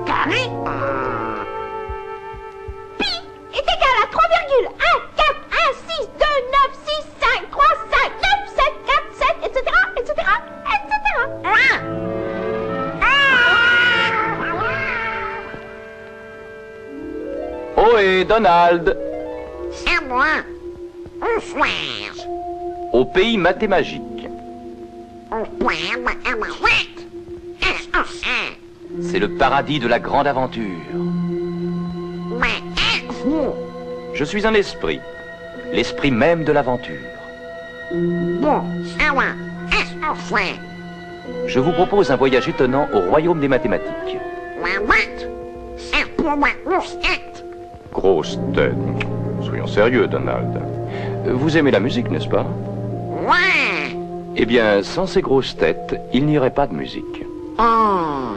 carré. Pi est égal à 3,141629653597747, etc., etc., etc. Ohé, Donald! C'est moi. Où suis-je? Au pays mathémagique. C'est le paradis de la grande aventure. Mais êtes-vous? Je suis un esprit. L'esprit même de l'aventure. Bon, ça va. Qu'est-ce qu'on fait? Je vous propose un voyage étonnant au royaume des mathématiques. What? C'est pour ma grosse tête. Grosse tête. Soyons sérieux, Donald. Vous aimez la musique, n'est-ce pas? Ouais. Eh bien, sans ces grosses têtes, il n'y aurait pas de musique. Oh.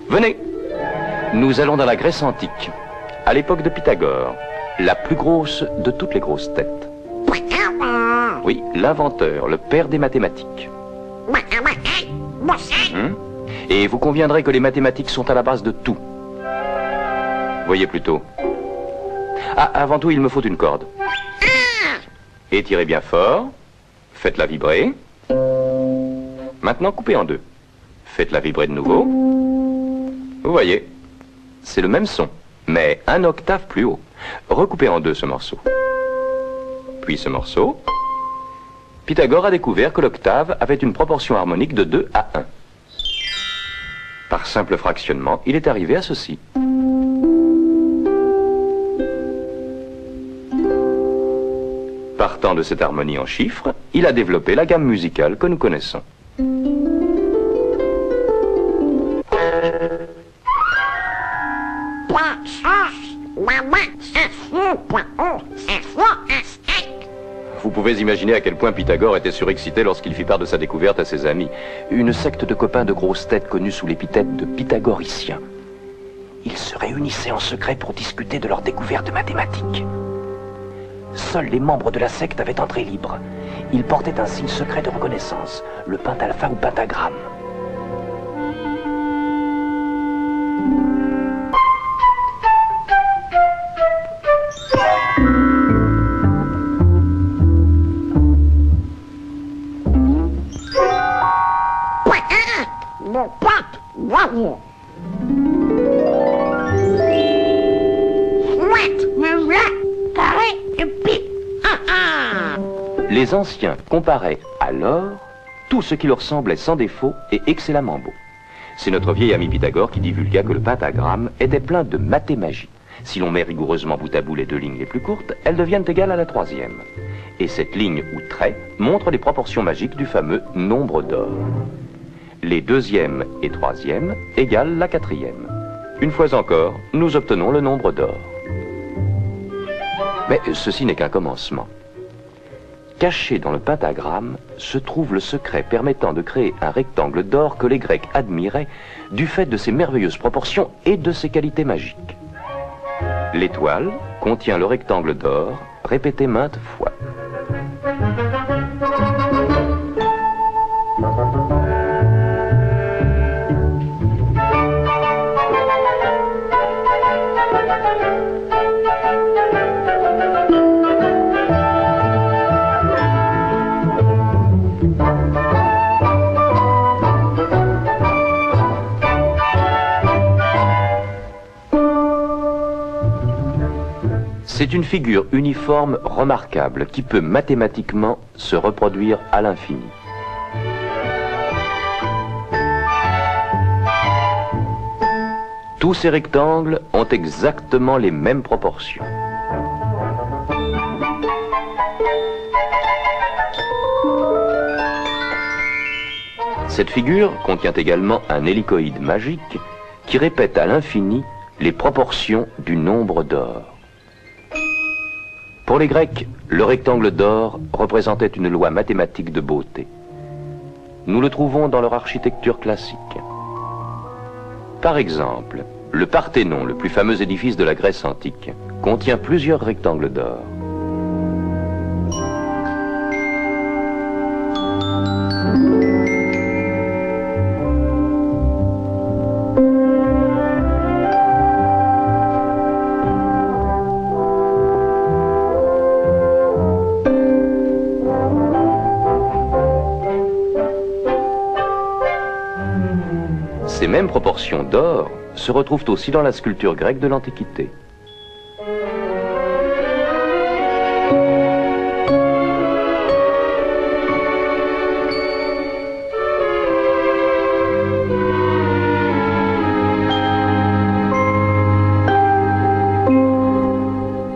Venez. Nous allons dans la Grèce antique, à l'époque de Pythagore, la plus grosse de toutes les grosses têtes. Oui, l'inventeur, le père des mathématiques. Et vous conviendrez que les mathématiques sont à la base de tout. Voyez plutôt. Ah, avant tout, il me faut une corde. Étirez bien fort. Faites-la vibrer. Maintenant, coupez en deux. Faites-la vibrer de nouveau. Vous voyez, c'est le même son, mais un octave plus haut. Recoupez en deux ce morceau. Puis ce morceau. Pythagore a découvert que l'octave avait une proportion harmonique de 2 à 1. Par simple fractionnement, il est arrivé à ceci. Partant de cette harmonie en chiffres, il a développé la gamme musicale que nous connaissons. Vous pouvez imaginer à quel point Pythagore était surexcité lorsqu'il fit part de sa découverte à ses amis. Une secte de copains de grosses têtes connue sous l'épithète de pythagoriciens. Ils se réunissaient en secret pour discuter de leur découverte mathématique. Seuls les membres de la secte avaient entrée libre. Ils portaient un signe secret de reconnaissance, le pentalpha ou pentagramme. Mon pote, bravo. Chouette, me voilà, carré et pi. Les anciens comparaient alors tout ce qui leur semblait sans défaut et excellemment beau. C'est notre vieil ami Pythagore qui divulgua que le pentagramme était plein de mathémagie. Si l'on met rigoureusement bout à bout les deux lignes les plus courtes, elles deviennent égales à la troisième. Et cette ligne ou trait montre les proportions magiques du fameux nombre d'or. Les deuxième et troisième égalent la quatrième. Une fois encore, nous obtenons le nombre d'or. Mais ceci n'est qu'un commencement. Caché dans le pentagramme se trouve le secret permettant de créer un rectangle d'or que les Grecs admiraient du fait de ses merveilleuses proportions et de ses qualités magiques. L'étoile contient le rectangle d'or répété maintes fois. C'est une figure uniforme remarquable qui peut mathématiquement se reproduire à l'infini. Tous ces rectangles ont exactement les mêmes proportions. Cette figure contient également un hélicoïde magique qui répète à l'infini les proportions du nombre d'or. Pour les Grecs, le rectangle d'or représentait une loi mathématique de beauté. Nous le trouvons dans leur architecture classique. Par exemple, le Parthénon, le plus fameux édifice de la Grèce antique, contient plusieurs rectangles d'or. Ces mêmes proportions d'or se retrouvent aussi dans la sculpture grecque de l'Antiquité.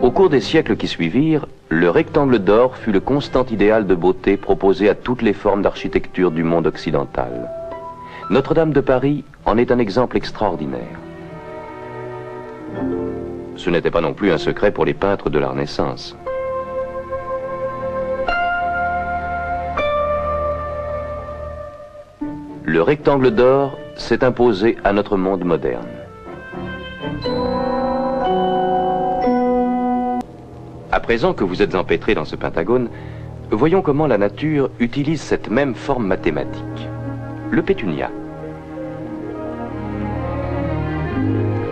Au cours des siècles qui suivirent, le rectangle d'or fut le constant idéal de beauté proposé à toutes les formes d'architecture du monde occidental. Notre-Dame de Paris en est un exemple extraordinaire. Ce n'était pas non plus un secret pour les peintres de la Renaissance. Le rectangle d'or s'est imposé à notre monde moderne. À présent que vous êtes empêtrés dans ce pentagone, voyons comment la nature utilise cette même forme mathématique. Le pétunia,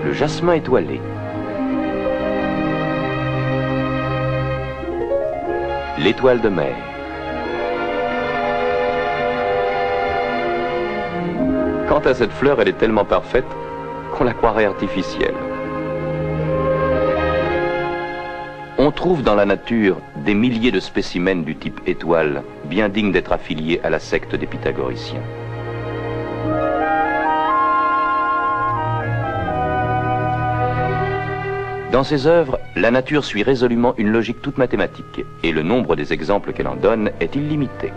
le jasmin étoilé, l'étoile de mer, quant à cette fleur, elle est tellement parfaite qu'on la croirait artificielle. On trouve dans la nature des milliers de spécimens du type étoile, bien dignes d'être affiliés à la secte des pythagoriciens. Dans ses œuvres, la nature suit résolument une logique toute mathématique, et le nombre des exemples qu'elle en donne est illimité.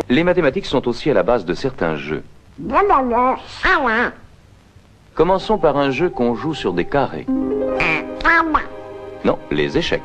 Les mathématiques sont aussi à la base de certains jeux. Commençons par un jeu qu'on joue sur des carrés. Non, les échecs.